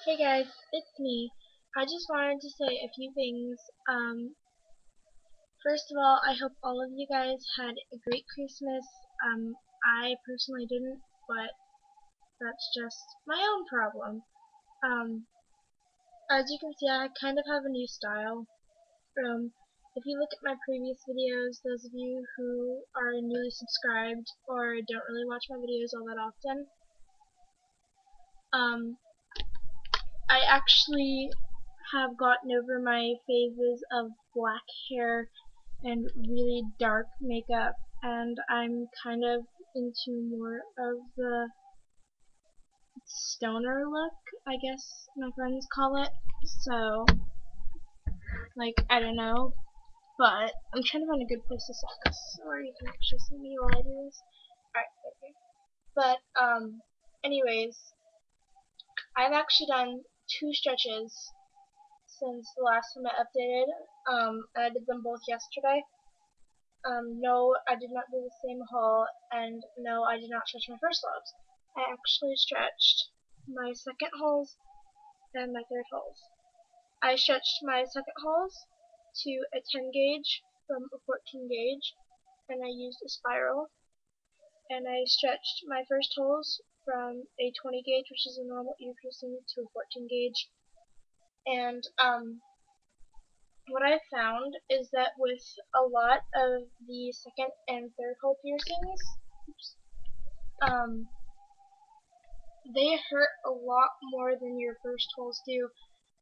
Hey guys, it's me. I just wanted to say a few things. First of all, I hope all of you guys had a great Christmas. I personally didn't, but that's just my own problem. Um, as you can see, I kind of have a new style. If you look at my previous videos, those of you who are newly subscribed or don't really watch my videos all that often, um, I actually have gotten over my phases of black hair and really dark makeup, and I'm kind of into more of the stoner look, I guess my friends call it. So, like, I don't know, but I'm trying to find a good place to sit so you can actually see me while I do this. Alright, okay. But, anyways, I've actually done 2 stretches since the last time I updated, and I did them both yesterday. No, I did not do the same haul, and no, I did not stretch my first lobes. I actually stretched my second holes and my third holes. I stretched my second holes to a 10 gauge from a 14 gauge, and I used a spiral. And I stretched my first holes from a 20 gauge, which is a normal ear piercing, to a 14 gauge. And what I found is that with a lot of the second and third hole piercings, um, they hurt a lot more than your first holes do,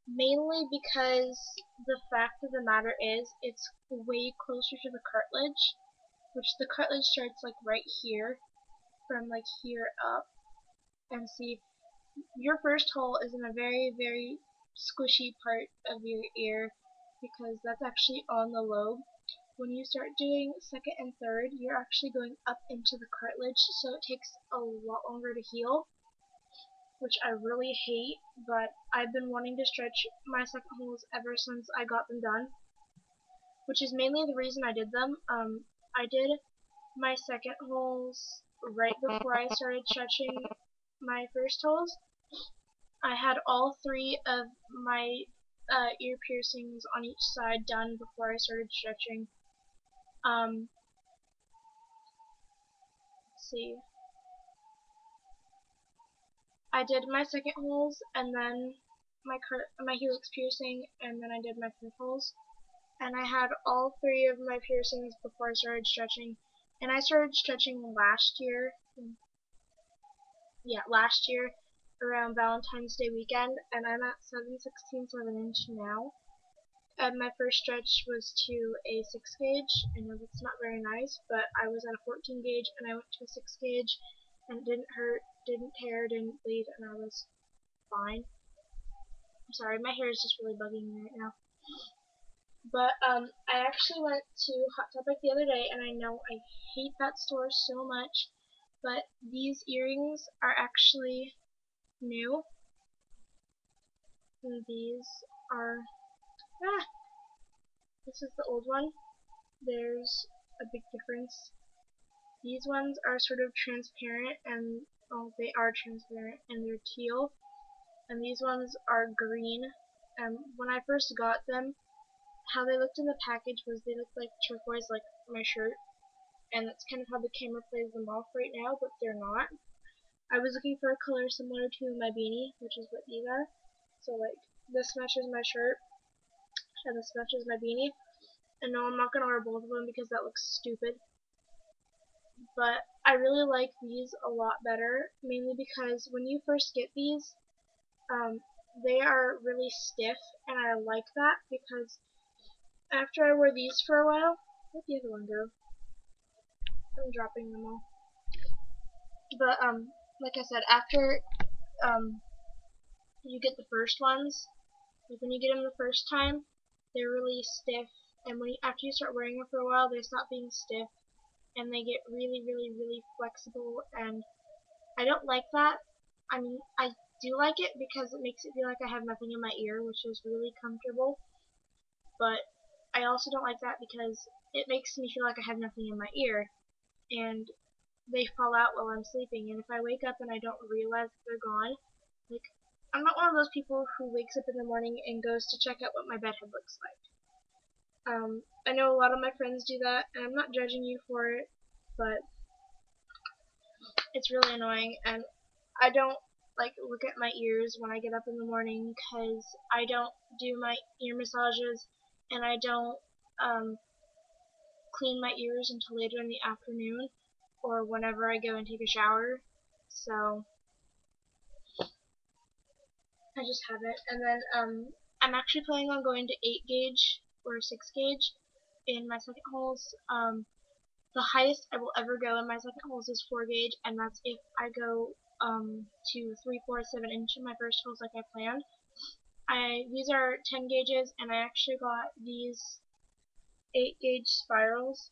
mainly because the fact of the matter is it's way closer to the cartilage, which the cartilage starts like right here, from like here up. And see, your first hole is in a very, very squishy part of your ear because that's actually on the lobe. When you start doing second and third, you're actually going up into the cartilage, so it takes a lot longer to heal, which I really hate, but I've been wanting to stretch my second holes ever since I got them done, which is mainly the reason I did them. I did my second holes right before I started stretching my first holes. I had all 3 of my ear piercings on each side done before I started stretching. Let's see. I did my second holes, and then my helix piercing, and then I did my fifth holes. And I had all 3 of my piercings before I started stretching. And I started stretching last year. Yeah, last year around Valentine's Day weekend, and I'm at 7/16 of an inch now. And my first stretch was to a 6 gauge. I know that's not very nice, but I was at a 14 gauge and I went to a 6 gauge, and it didn't hurt, didn't tear, didn't bleed, and I was fine. I'm sorry, my hair is just really bugging me right now. But I actually went to Hot Topic the other day, and I know I hate that store so much, but these earrings are actually new. And these are this is the old one. There's a big difference. These ones are sort of transparent, and they are transparent, and they're teal. And these ones are green. When I first got them, how they looked in the package was they looked like turquoise, like my shirt, and that's kind of how the camera plays them off right now, but they're not. I was looking for a color similar to my beanie, which is what these are. So like this matches my shirt, and this matches my beanie. And no, I'm not gonna wear both of them because that looks stupid. But I really like these a lot better, mainly because when you first get these, they are really stiff, and I like that because after I wore these for a while, where'd the other one go? I'm dropping them all. But like I said, after you get the first ones, like when you get them the first time, they're really stiff, and after you start wearing them for a while, they stop being stiff, and they get really, really, really flexible, and I don't like that. I mean, I do like it because it makes it feel like I have nothing in my ear, which is really comfortable, but I also don't like that because it makes me feel like I have nothing in my ear, and they fall out while I'm sleeping, and if I wake up and I don't realize that they're gone, like, I'm not one of those people who wakes up in the morning and goes to check out what my bedhead looks like. I know a lot of my friends do that, and I'm not judging you for it, but it's really annoying, and I don't like look at my ears when I get up in the morning because I don't do my ear massages, and I don't clean my ears until later in the afternoon or whenever I go and take a shower. So I just have it, and then I'm actually planning on going to 8 gauge or 6 gauge in my second holes. The highest I will ever go in my second holes is 4 gauge, and that's if I go to 3/4 inch in my first holes like I planned. These are 10 gauges, and I actually got these 8 gauge spirals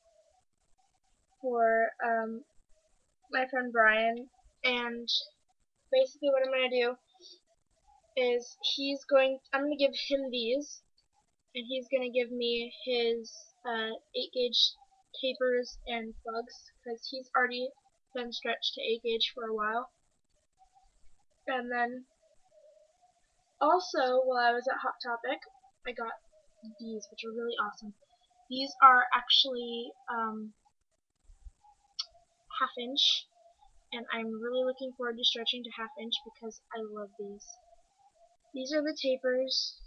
for my friend Brian, and basically what I'm gonna do is I'm gonna give him these, and he's gonna give me his 8 gauge tapers and plugs because he's already been stretched to 8 gauge for a while. And then also, while I was at Hot Topic, I got these, which are really awesome. These are actually half inch, and I'm really looking forward to stretching to half inch because I love these. These are the tapers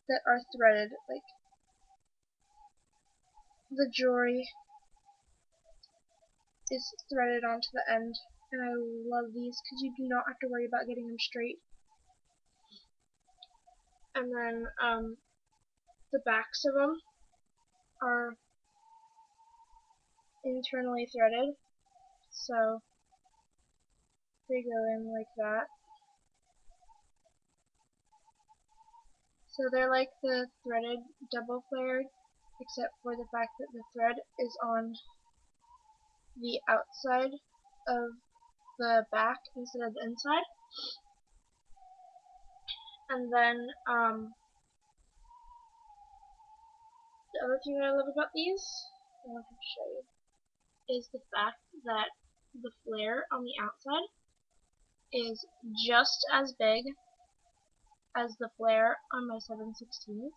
that are threaded, like the jewelry is threaded onto the end, and I love these because you do not have to worry about getting them straight. And then the backs of them are internally threaded, so they go in like that. So they're like the threaded double flared, except for the fact that the thread is on the outside of the back instead of the inside. And then the other thing that I love about these, I want to show you, is the fact that the flare on the outside is just as big as the flare on my 7/16.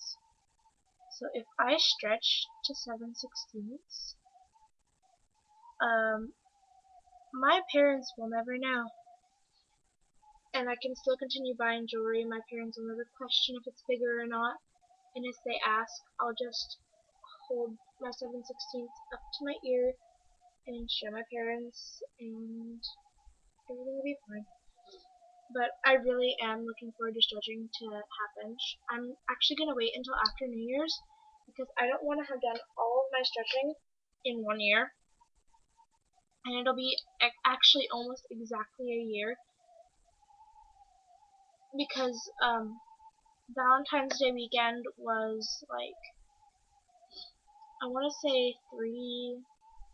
So if I stretch to 7/16, my parents will never know. And I can still continue buying jewelry. My parents will never question if it's bigger or not. And if they ask, I'll just hold my 7/16 up to my ear and show my parents, and everything will be fine. But I really am looking forward to stretching to half inch. I'm actually going to wait until after New Year's because I don't want to have done all of my stretching in 1 year. And it'll be actually almost exactly a year because Valentine's Day weekend was like, I want to say 3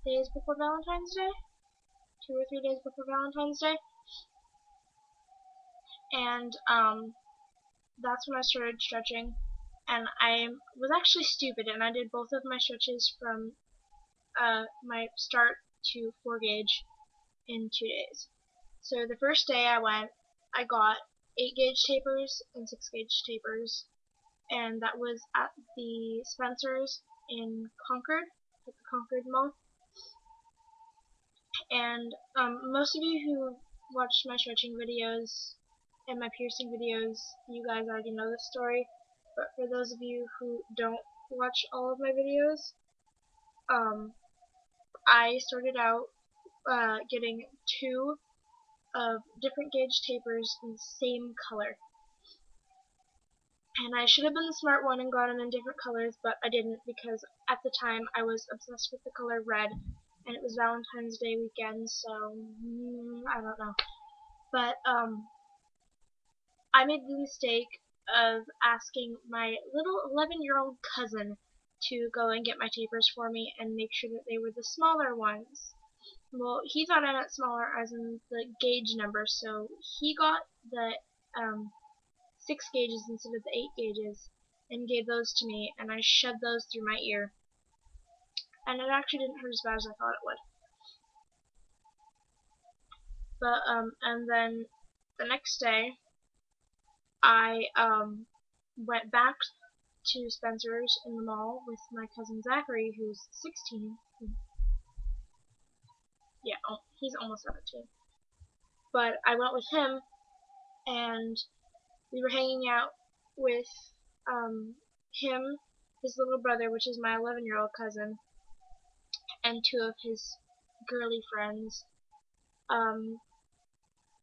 days before Valentine's Day, 2 or 3 days before Valentine's Day, and that's when I started stretching, and I was actually stupid, and I did both of my stretches from my start to 4 gauge in 2 days. So the first day I went, I got 8 gauge tapers and 6 gauge tapers, and that was at the Spencer's in Concord, at the Concord Mall. And most of you who watched my stretching videos and my piercing videos, you guys already know this story. But for those of you who don't watch all of my videos, I started out getting 2 of different gauge tapers in the same color. And I should have been the smart one and got them in different colors, but I didn't because at the time I was obsessed with the color red, and it was Valentine's Day weekend, so I don't know. But I made the mistake of asking my little 11-year-old cousin to go and get my tapers for me and make sure that they were the smaller ones. Well, he thought I meant smaller as in the gauge number, so he got the 6 gauges instead of the 8 gauges and gave those to me, and I shoved those through my ear. And it actually didn't hurt as bad as I thought it would. But, and then the next day, I went back to Spencer's in the mall with my cousin Zachary, who's 16. Yeah, he's almost 17. But I went with him, and we were hanging out with him, his little brother, which is my 11-year-old cousin, and two of his girly friends. Um,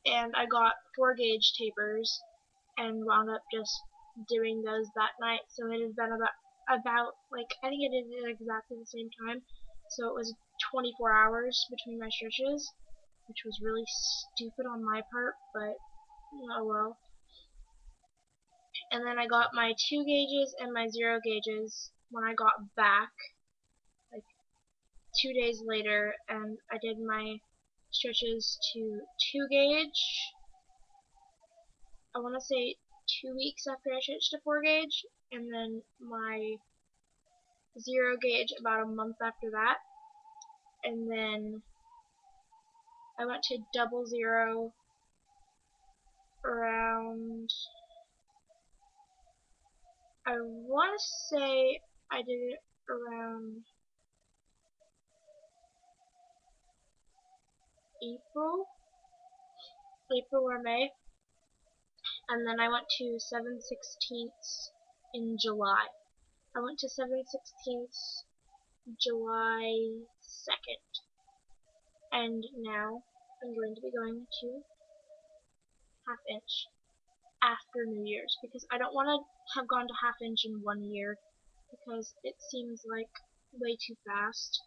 and I got 4-gauge tapers and wound up just doing those that night. So it had been about like I think I did it at exactly the same time. So it was 24 hours between my stretches, which was really stupid on my part, but oh well. And then I got my 2 gauges and my 0 gauges when I got back, like 2 days later, and I did my stretches to 2 gauge. I want to say 2 weeks after I switched to 4 gauge, and then my 0 gauge about a month after that, and then I went to double 0 around, I want to say I did it around April or May, and then I went to 7/16 in July. I went to 7/16 July 2nd, and now I'm going to be going to half inch after New Year's, because I don't want to have gone to half inch in 1 year, because it seems like way too fast,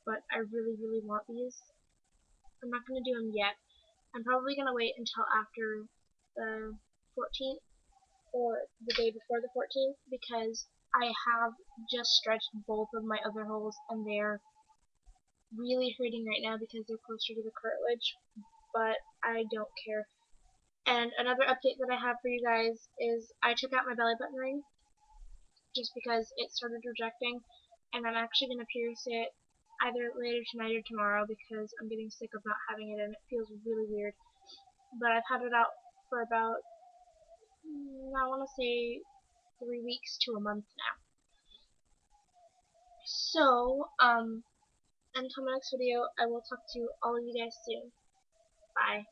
but I really, really want these. I'm not going to do them yet. I'm probably going to wait until after the 14th or the day before the 14th, because I have just stretched both of my other holes and they're really hurting right now because they're closer to the cartilage, but I don't care. And another update that I have for you guys is I took out my belly button ring just because it started rejecting, and I'm actually going to pierce it either later tonight or tomorrow because I'm getting sick of not having it and it feels really weird. But I've had it out for about, I want to say 3 weeks to a month now. So, until my next video, I will talk to all of you guys soon. Bye.